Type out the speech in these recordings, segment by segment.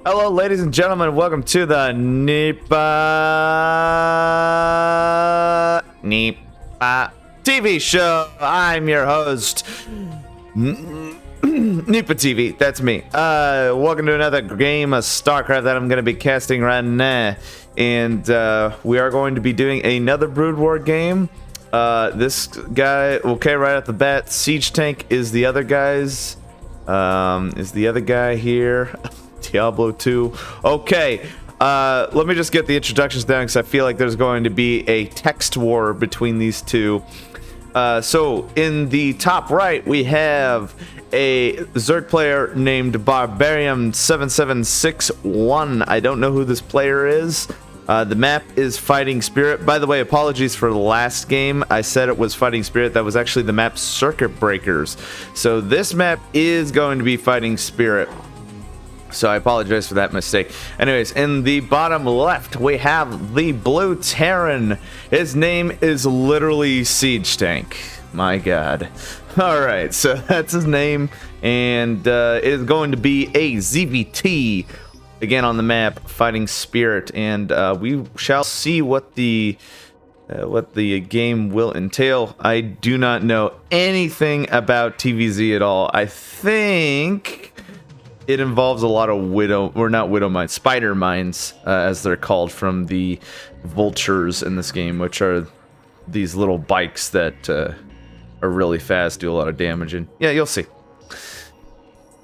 Hello, ladies and gentlemen. Welcome to the Nipa TV show. I'm your host, Nipa TV. That's me. Welcome to another game of StarCraft that I'm going to be casting right now. And we are going to be doing another Brood War game. This guy, okay, right off the bat, Siege Tank is the other guy's. Is the other guy here? Diablo 2. Okay, let me just get the introductions down because I feel like there's going to be a text war between these two. So in the top right, we have a Zerg player named barbarian7761. I don't know who this player is. The map is Fighting Spirit. By the way, apologies for the last game. I said it was Fighting Spirit. That was actually the map Circuit Breakers. So this map is going to be Fighting Spirit. So I apologize for that mistake. Anyways, in the bottom left, we have the Blue Terran. His name is literally Siege Tank. My God. Alright, so that's his name. And it is going to be a ZvT. Again on the map, Fighting Spirit. And we shall see what the game will entail. I do not know anything about TVZ at all. I think it involves a lot of spider mines, as they're called, from the vultures in this game, which are these little bikes that are really fast, do a lot of damage, and yeah, you'll see.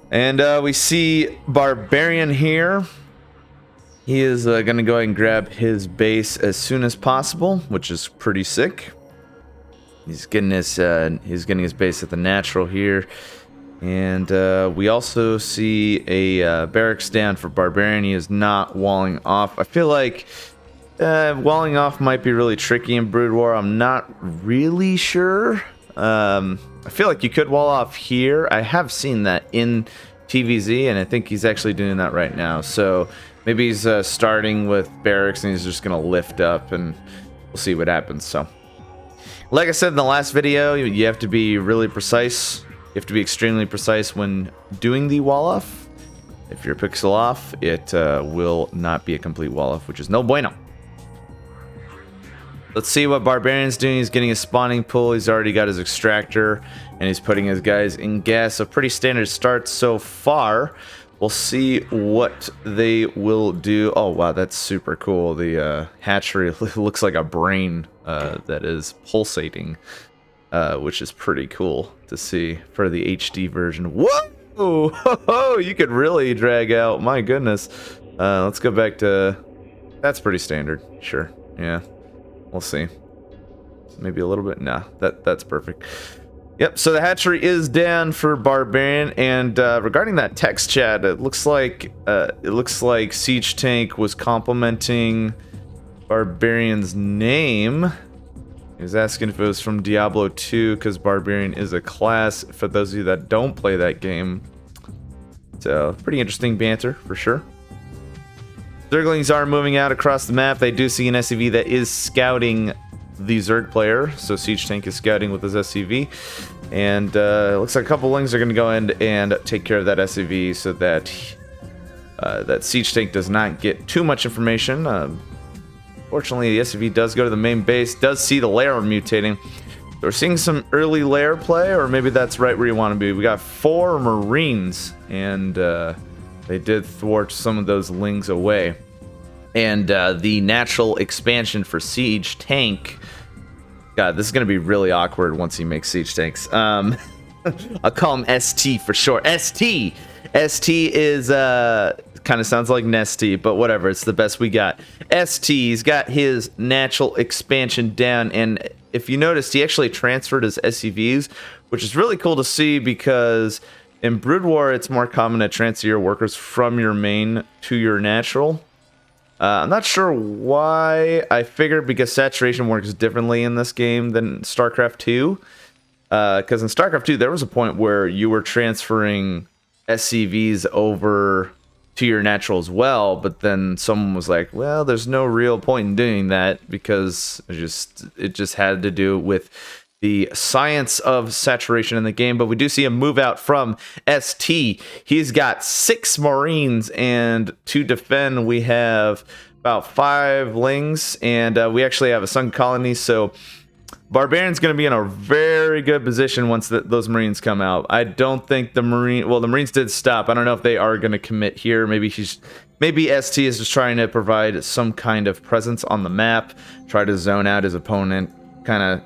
And we see Barbarian here. He is gonna go ahead and grab his base as soon as possible, which is pretty sick. He's getting his base at the natural here. And we also see a barracks down for Barbarian. He is not walling off. I feel like walling off might be really tricky in Brood War. I'm not really sure. I feel like you could wall off here. I have seen that in TVZ, and I think he's actually doing that right now. So maybe he's starting with barracks, and he's just going to lift up, and we'll see what happens. So, like I said in the last video, you have to be really precise. You have to be extremely precise when doing the wall off. If you're pixel off, it will not be a complete wall off, which is no bueno. Let's see what Barbarian's doing. He's getting his spawning pool. He's already got his extractor, and he's putting his guys in gas. A pretty standard start so far. We'll see what they will do. Oh wow, that's super cool. The hatchery looks like a brain that is pulsating. Which is pretty cool to see for the HD version. Whoa! You could really drag out. My goodness. Let's go back to... That's pretty standard. Sure. Yeah. We'll see. Maybe a little bit. Nah, that's perfect. Yep, so the hatchery is down for Barbarian, and regarding that text chat, it looks like Siege Tank was complimenting Barbarian's name. He was asking if it was from Diablo 2, because Barbarian is a class, for those of you that don't play that game. So, pretty interesting banter, for sure. Zerglings are moving out across the map. They do see an SCV that is scouting the Zerg player. So, Siege Tank is scouting with his SCV. And it looks like a couple Lings are going to go in and take care of that SCV so that that Siege Tank does not get too much information. Fortunately, the SCV does go to the main base, does see the lair mutating. So we're seeing some early lair play, or maybe that's right where you want to be. We got 4 Marines, and they did thwart some of those Lings away. And the natural expansion for Siege Tank... God, this is going to be really awkward once he makes Siege Tanks. I'll call him ST for short. ST! ST is... kind of sounds like Nesty, but whatever, it's the best we got. ST's got his natural expansion down, and if you noticed, he actually transferred his SCVs, which is really cool to see, because in Brood War, it's more common to transfer your workers from your main to your natural. I'm not sure why. I figured because saturation works differently in this game than StarCraft 2. Because in StarCraft 2, there was a point where you were transferring SCVs over to your natural as well, but then someone was like, well, there's no real point in doing that, because it just had to do with the science of saturation in the game, but we do see a move out from ST. He's got 6 Marines, and to defend, we have about 5 Lings, and we actually have a Sun Colony, so Barbarian's going to be in a very good position once those Marines come out. I don't think the Marines did stop. I don't know if they are going to commit here. Maybe ST is just trying to provide some kind of presence on the map, try to zone out his opponent, kind of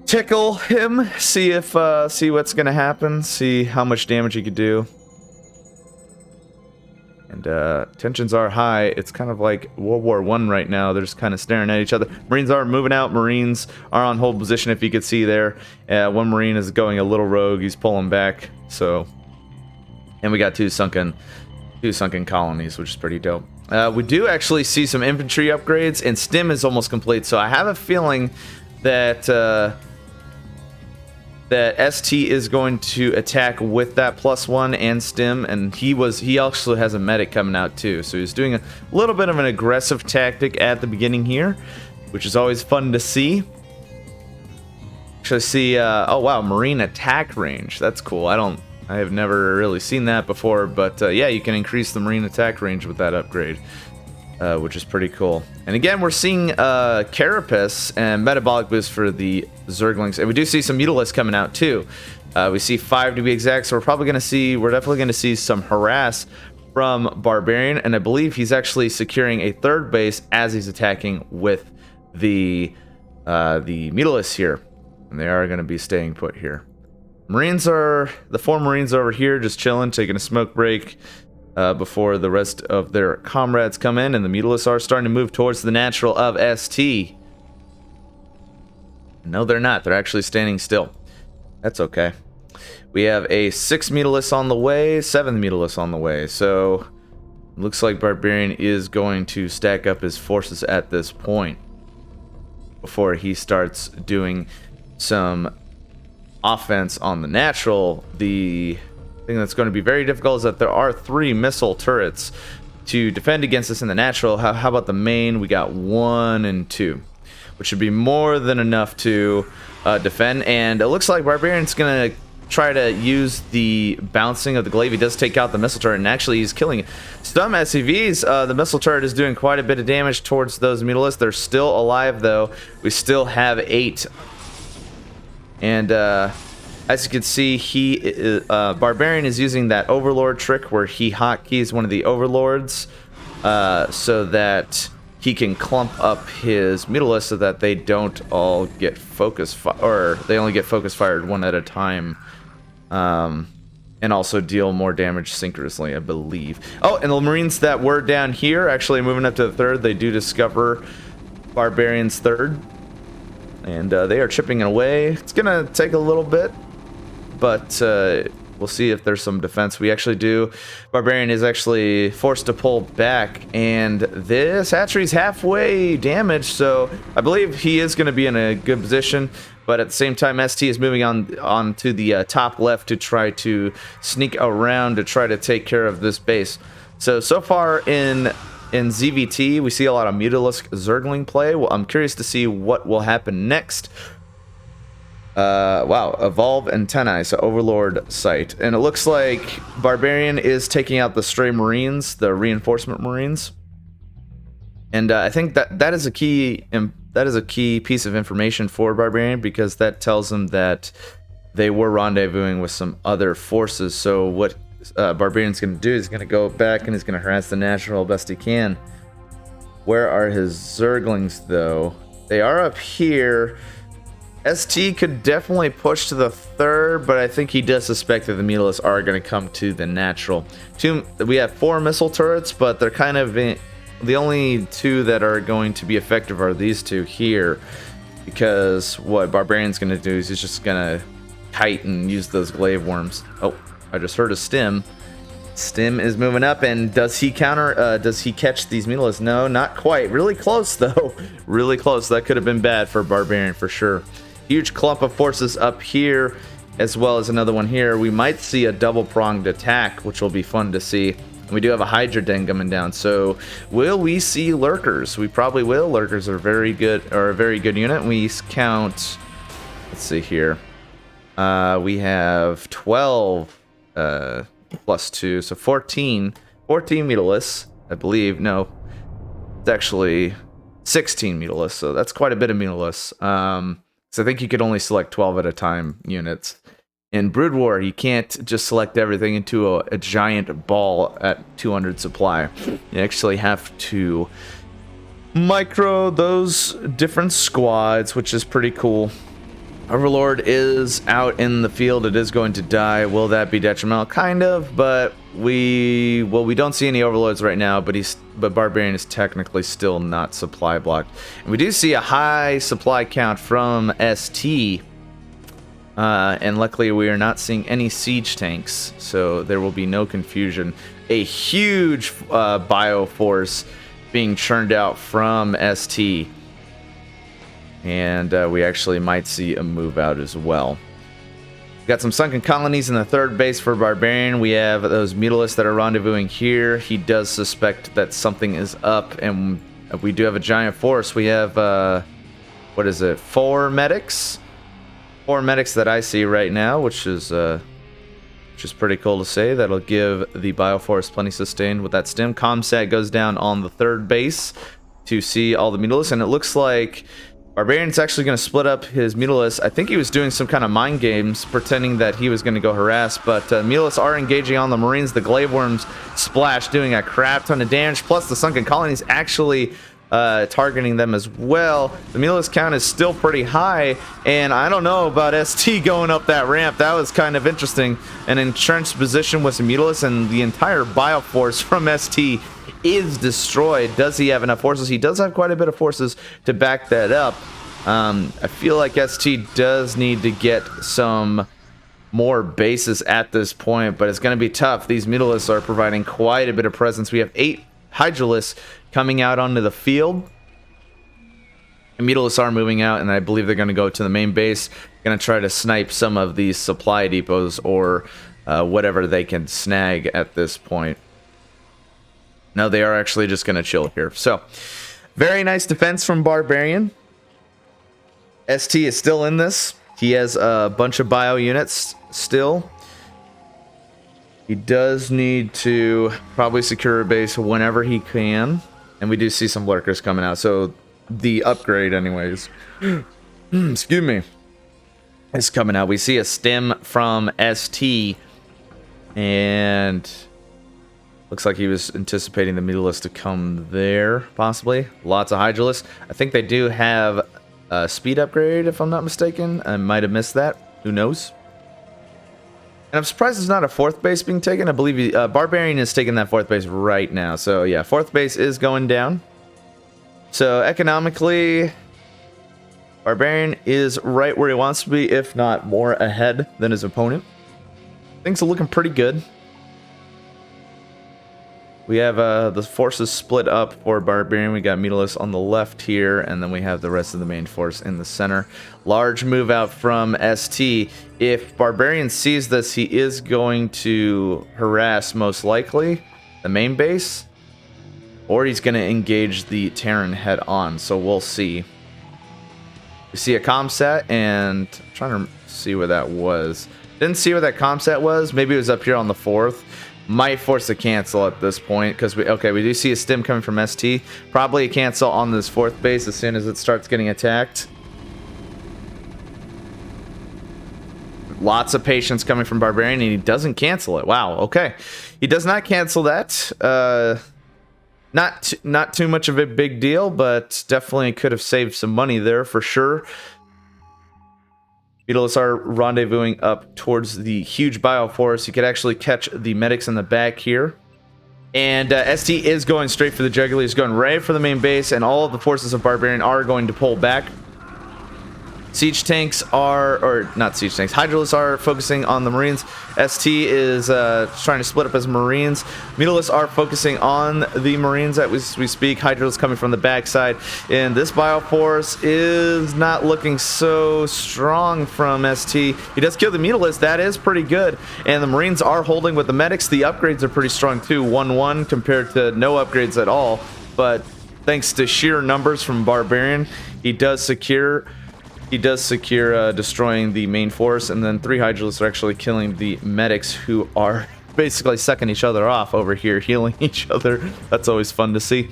tickle him, see what's gonna happen, see how much damage he could do. And tensions are high. It's kind of like World War I right now. They're just kind of staring at each other. Marines are moving out. Marines are on hold position, if you could see there. One Marine is going a little rogue. He's pulling back. So, and we got two sunken colonies, which is pretty dope. We do actually see some infantry upgrades, and Stim is almost complete. So I have a feeling that that ST is going to attack with that +1 and Stim, and he also has a medic coming out too, so he's doing a little bit of an aggressive tactic at the beginning here, which is always fun to see. Actually see oh wow, Marine attack range, that's cool. I have never really seen that before, but yeah, you can increase the Marine attack range with that upgrade, which is pretty cool. And again, we're seeing Carapace and Metabolic Boost for the Zerglings, and we do see some Mutalisks coming out too. We see 5 to be exact, so we're definitely going to see some harass from Barbarian, and I believe he's actually securing a 3rd base as he's attacking with the Mutalisks here, and they are going to be staying put here. The 4 Marines over here just chilling, taking a smoke break before the rest of their comrades come in, and the Mutalisks are starting to move towards the natural of ST. No, they're not. They're actually standing still. That's okay. We have a 6th Mutalist on the way, 7th Mutalist on the way. So, looks like Barbarian is going to stack up his forces at this point before he starts doing some offense on the natural. The thing that's going to be very difficult is that there are 3 missile turrets to defend against us in the natural. How about the main? We got 1 and 2, which should be more than enough to defend. And it looks like Barbarian's going to try to use the bouncing of the glaive. He does take out the missile turret, and actually he's killing it. Some SCVs, the missile turret is doing quite a bit of damage towards those Mutalisks. They're still alive, though. We still have 8. And as you can see, Barbarian is using that Overlord trick where he hotkeys one of the Overlords so that he can clump up his Mutalisks so that they don't all get or they only get focus fired 1 at a time, and also deal more damage synchronously, I believe. Oh, and the Marines that were down here actually moving up to the 3rd. They do discover Barbarian's 3rd, and they are chipping it away. It's gonna take a little bit, but we'll see if there's some defense. We actually do. Barbarian is actually forced to pull back, and this hatchery's halfway damaged, so I believe he is going to be in a good position. But at the same time, ST is moving on to the top left to try to sneak around to try to take care of this base. So far in ZvT, we see a lot of Mutalisk Zergling play. Well, I'm curious to see what will happen next. Wow, Evolve Antennae, so Overlord Sight. And it looks like Barbarian is taking out the stray Marines, the reinforcement Marines. And I think that is a key piece of information for Barbarian, because that tells him that they were rendezvousing with some other forces. So what Barbarian's going to do is going to go back and he's going to harass the natural best he can. Where are his Zerglings, though? They are up here. ST could definitely push to the 3rd, but I think he does suspect that the Mutalisks are going to come to the natural. We have 4 missile turrets, but they're kind of the only 2 that are going to be effective are these 2 here, because what Barbarian's going to do is he's just going to kite and use those glaive worms. Oh, I just heard a Stim. Stim is moving up, and does he catch these Mutalisks? No, not quite. Really close, though. Really close. That could have been bad for Barbarian for sure. Huge clump of forces up here, as well as another one here. We might see a double-pronged attack, which will be fun to see. We do have a Hydra Den coming down, so will we see Lurkers? We probably will. Lurkers are a very good unit. We count Let's see here. We have 12 plus 2, so 14 meterless, I believe. No, it's actually 16 meterless, so that's quite a bit of meterless. So I think you could only select 12 at a time units. In Brood War, you can't just select everything into a giant ball at 200 supply. You actually have to micro those different squads, which is pretty cool. Overlord is out in the field. It is going to die. Will that be detrimental? Kind of, but we don't see any overlords right now, but Barbarian is technically still not supply blocked. And we do see a high supply count from ST. And luckily we are not seeing any siege tanks, so there will be no confusion. A huge bioforce being churned out from ST. And we actually might see a move out as well. We've got some sunken colonies in the third base for Barbarian. We have those mutalisks that are rendezvousing here. He does suspect that something is up, and we do have a giant force. We have, what is it, 4 medics? 4 medics that I see right now, which is pretty cool to say. That'll give the Bioforce plenty sustained with that stim. Comsat goes down on the third base to see all the mutalisks, and it looks like Barbarian's actually going to split up his mutalisks. I think he was doing some kind of mind games, pretending that he was going to go harass, but mutalisks are engaging on the Marines. The glaive worms splash, doing a crap ton of damage, plus the sunken colonies actually targeting them as well. The mutalisk count is still pretty high, and I don't know about ST going up that ramp. That was kind of interesting. An entrenched position with some mutalisks, and the entire bioforce from ST is destroyed. Does he have enough forces? He does have quite a bit of forces to back that up. I feel like ST does need to get some more bases at this point, but it's going to be tough. These mutalisks are providing quite a bit of presence. We have 8 hydralisks coming out onto the field. And mutalisks are moving out, and I believe they're going to go to the main base. Going to try to snipe some of these supply depots or whatever they can snag at this point. No, they are actually just going to chill here. So, very nice defense from Barbarian. ST is still in this. He has a bunch of bio units still. He does need to probably secure a base whenever he can. And we do see some lurkers coming out. So, the upgrade anyways, excuse me, is coming out. We see a stem from ST. And looks like he was anticipating the mutalisks to come there, possibly. Lots of hydralisks. I think they do have a speed upgrade, if I'm not mistaken. I might have missed that. Who knows? And I'm surprised there's not a 4th base being taken. I believe Barbarian is taking that 4th base right now. So yeah, 4th base is going down. So economically, Barbarian is right where he wants to be, if not more ahead than his opponent. Things are looking pretty good. We have the forces split up for Barbarian. We got mutalisks on the left here, and then we have the rest of the main force in the center. Large move out from ST. If Barbarian sees this, he is going to harass, most likely, the main base, or he's going to engage the Terran head on. So we'll see. We see a comsat, and I'm trying to see where that was. Didn't see where that comsat was. Maybe it was up here on the 4th. Might force a cancel at this point, because we do see a stim coming from ST. Probably a cancel on this 4th base as soon as it starts getting attacked. Lots of patience coming from Barbarian, and he doesn't cancel it. Wow, okay. He does not cancel that. Not too much of a big deal, but definitely could have saved some money there for sure. Mutalisks are rendezvousing up towards the huge bioforce. You could actually catch the medics in the back here. And ST is going straight for the jugular. He's going right for the main base, and all of the forces of Barbarian are going to pull back. Siege tanks are, or not siege tanks, hydralisks are focusing on the Marines. ST is trying to split up his Marines. Mutalisks are focusing on the Marines as we speak. Hydralisks coming from the backside. And this bioforce is not looking so strong from ST. He does kill the Mutalisks. That is pretty good. And the Marines are holding with the medics. The upgrades are pretty strong too. 1-1 compared to no upgrades at all. But thanks to sheer numbers from Barbarian, he does secure he does secure destroying the main force, and then 3 Hydralisks are actually killing the medics, who are basically sucking each other off over here, healing each other. That's always fun to see.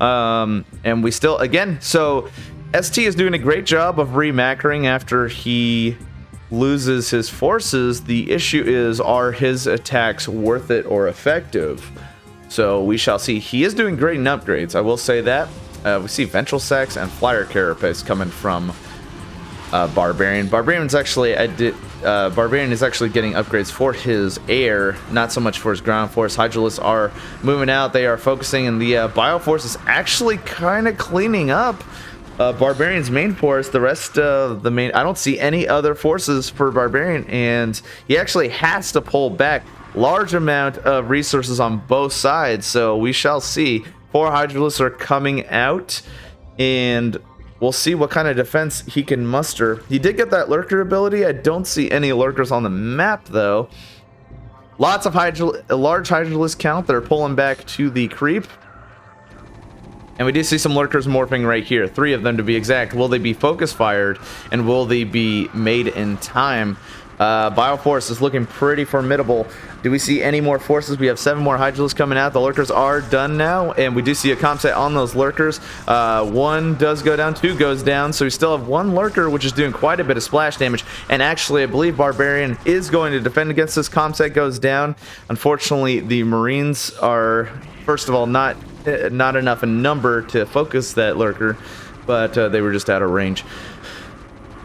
And we still, again, so ST is doing a great job of remacking after he loses his forces. The issue is, are his attacks worth it or effective? So we shall see. He is doing great in upgrades, I will say that. We see Ventral Sacs and Flyer Carapace coming from Barbarian. Barbarian is actually getting upgrades for his air, not so much for his ground force. Hydralisks are moving out. They are focusing, and the Bioforce is actually kind of cleaning up Barbarian's main force. The rest of the main, I don't see any other forces for Barbarian, and he actually has to pull back large amount of resources on both sides. So we shall see. 4 Hydralisks are coming out, and we'll see what kind of defense he can muster. He did get that lurker ability. I don't see any lurkers on the map, though. Lots of large Hydralisk count. They're pulling back to the creep. And we do see some lurkers morphing right here. 3 of them to be exact. Will they be focus fired? And will they be made in time? Bioforce is looking pretty formidable. Do we see any more forces? We have 7 more Hydralisks coming out. The lurkers are done now, and we do see a comp set on those lurkers. 1 does go down, 2 goes down, so we still have 1 lurker, which is doing quite a bit of splash damage. And actually, I believe Barbarian is going to defend against this. Comp set goes down. Unfortunately, the Marines are, first of all, not enough in number to focus that lurker, but they were just out of range.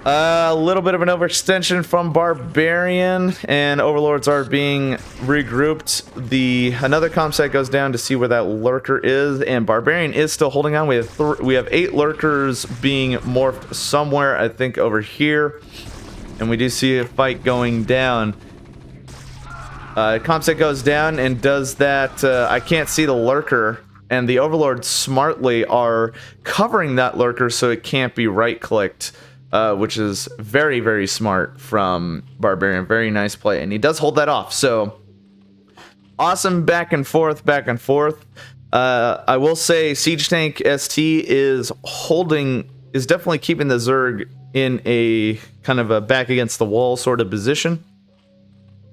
A little bit of an overextension from Barbarian, and Overlords are being regrouped. Another comp set goes down to see where that lurker is, and Barbarian is still holding on. We have 8 lurkers being morphed somewhere, I think over here, and we do see a fight going down. Comp set goes down and does that. I can't see the lurker, and the Overlords smartly are covering that lurker so it can't be right-clicked. Which is very, very smart from Barbarian. Very nice play, and he does hold that off. So awesome back and forth, back and forth. I will say Siege Tank ST is definitely keeping the Zerg in a kind of a back against the wall sort of position.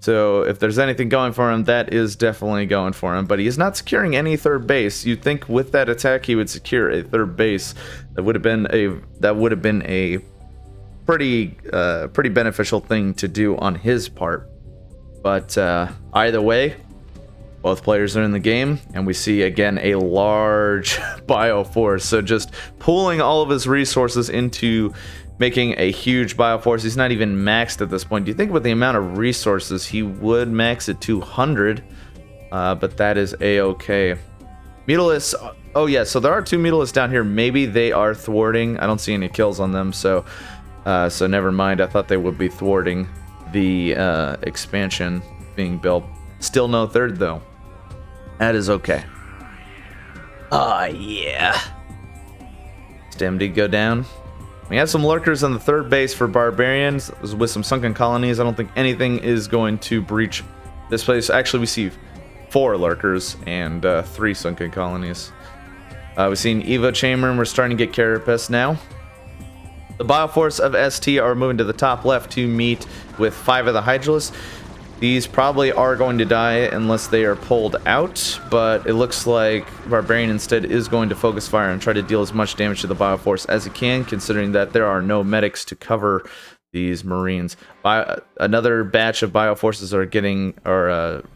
So if there's anything going for him, that is definitely going for him. But he is not securing any third base. You'd think with that attack he would secure a third base. That would have been a pretty beneficial thing to do on his part. But either way, both players are in the game, and we see again a large Bioforce. So just pooling all of his resources into making a huge Bioforce. He's not even maxed at this point. Do you think with the amount of resources he would max at 200? But that is a-okay. Mutalisks, oh yeah, so there are 2 Mutalisks down here. Maybe they are thwarting. I don't see any kills on them, so never mind. I thought they would be thwarting the expansion being built. Still no third, though. That is okay. Oh, yeah. Stem did go down. We have some lurkers on the third base for Barbarians with some sunken colonies. I don't think anything is going to breach this place. Actually, we see 4 lurkers and 3 sunken colonies. We've seen Evo Chamber, and we're starting to get Carapace now. The Bioforce of ST are moving to the top left to meet with 5 of the Hydralisks. These probably are going to die unless they are pulled out, but it looks like Barbarian instead is going to focus fire and try to deal as much damage to the Bioforce as he can, considering that there are no medics to cover these Marines. Another batch of Bioforces are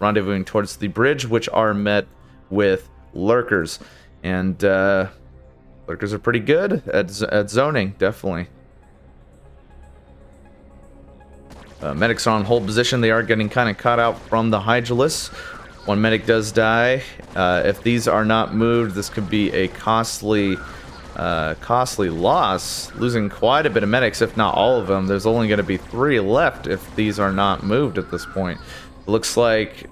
rendezvousing towards the bridge, which are met with lurkers. And lurkers are pretty good at zoning, definitely. Medics are on hold position. They are getting kind of caught out from the Hydralisks. 1 medic does die. If these are not moved, this could be a costly loss. Losing quite a bit of medics, if not all of them. There's only going to be 3 left if these are not moved at this point. It looks like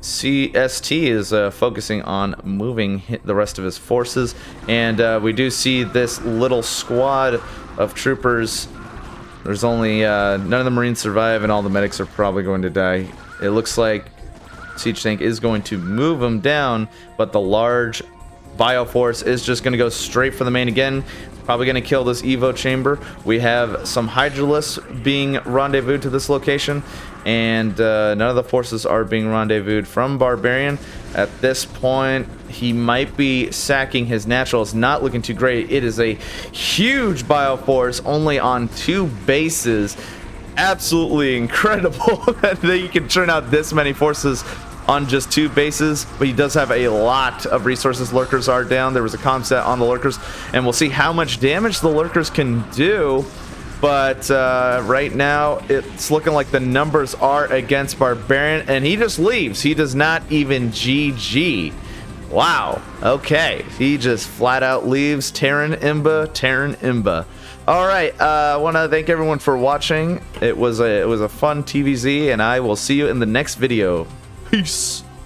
CST is focusing on moving the rest of his forces, and we do see this little squad of troopers. There's only none of the Marines survive, and all the medics are probably going to die. It looks like Siege Tank is going to move them down, but the large Bioforce is just going to go straight for the main again. Probably going to kill this Evo chamber. We have some Hydralisks being rendezvoused to this location, and none of the forces are being rendezvoused from Barbarian. At this point, he might be sacking his natural. It's not looking too great. It is a huge Bioforce only on 2 bases. Absolutely incredible that you can turn out this many forces on just 2 bases, but he does have a lot of resources. Lurkers are down. There was a comm set on the Lurkers, and we'll see how much damage the Lurkers can do. But right now, it's looking like the numbers are against Barbarian, and he just leaves. He does not even GG. Wow. Okay. He just flat out leaves. Terran Imba. All right. I want to thank everyone for watching. It was a fun TVZ, and I will see you in the next video. Peace.